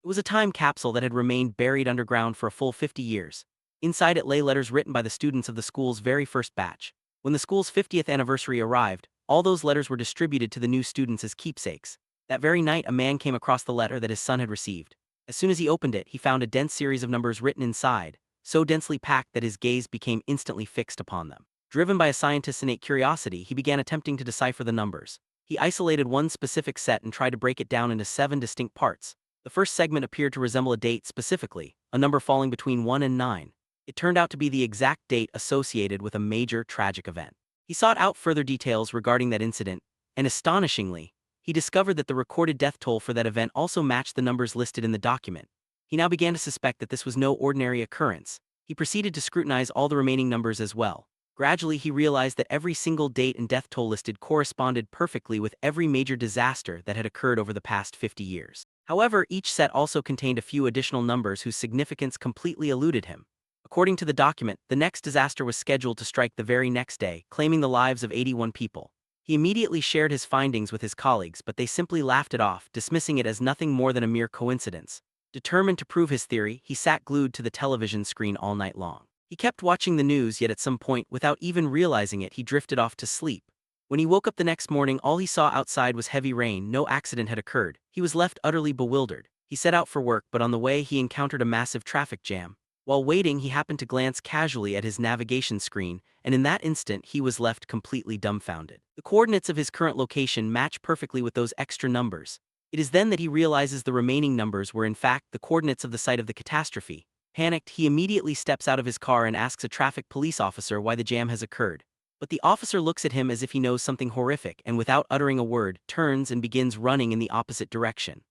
It was a time capsule that had remained buried underground for a full 50 years. Inside it lay letters written by the students of the school's very first batch. When the school's 50th anniversary arrived, all those letters were distributed to the new students as keepsakes. That very night, a man came across the letter that his son had received. As soon as he opened it, he found a dense series of numbers written inside, so densely packed that his gaze became instantly fixed upon them. Driven by a scientist's innate curiosity, he began attempting to decipher the numbers. He isolated one specific set and tried to break it down into 7 distinct parts. The first segment appeared to resemble a date specifically, a number falling between 1 and 9. It turned out to be the exact date associated with a major tragic event. He sought out further details regarding that incident, and astonishingly, he discovered that the recorded death toll for that event also matched the numbers listed in the document. He now began to suspect that this was no ordinary occurrence. He proceeded to scrutinize all the remaining numbers as well. Gradually, he realized that every single date and death toll listed corresponded perfectly with every major disaster that had occurred over the past 50 years. However, each set also contained a few additional numbers whose significance completely eluded him. According to the document, the next disaster was scheduled to strike the very next day, claiming the lives of 81 people. He immediately shared his findings with his colleagues, but they simply laughed it off, dismissing it as nothing more than a mere coincidence. Determined to prove his theory, he sat glued to the television screen all night long. He kept watching the news, yet at some point, without even realizing it, he drifted off to sleep. When he woke up the next morning, all he saw outside was heavy rain. No accident had occurred. He was left utterly bewildered. He set out for work, but on the way he encountered a massive traffic jam. While waiting, he happened to glance casually at his navigation screen, and in that instant he was left completely dumbfounded. The coordinates of his current location match perfectly with those extra numbers. It is then that he realizes the remaining numbers were in fact the coordinates of the site of the catastrophe. Panicked, he immediately steps out of his car and asks a traffic police officer why the jam has occurred. But the officer looks at him as if he knows something horrific and without uttering a word, turns and begins running in the opposite direction.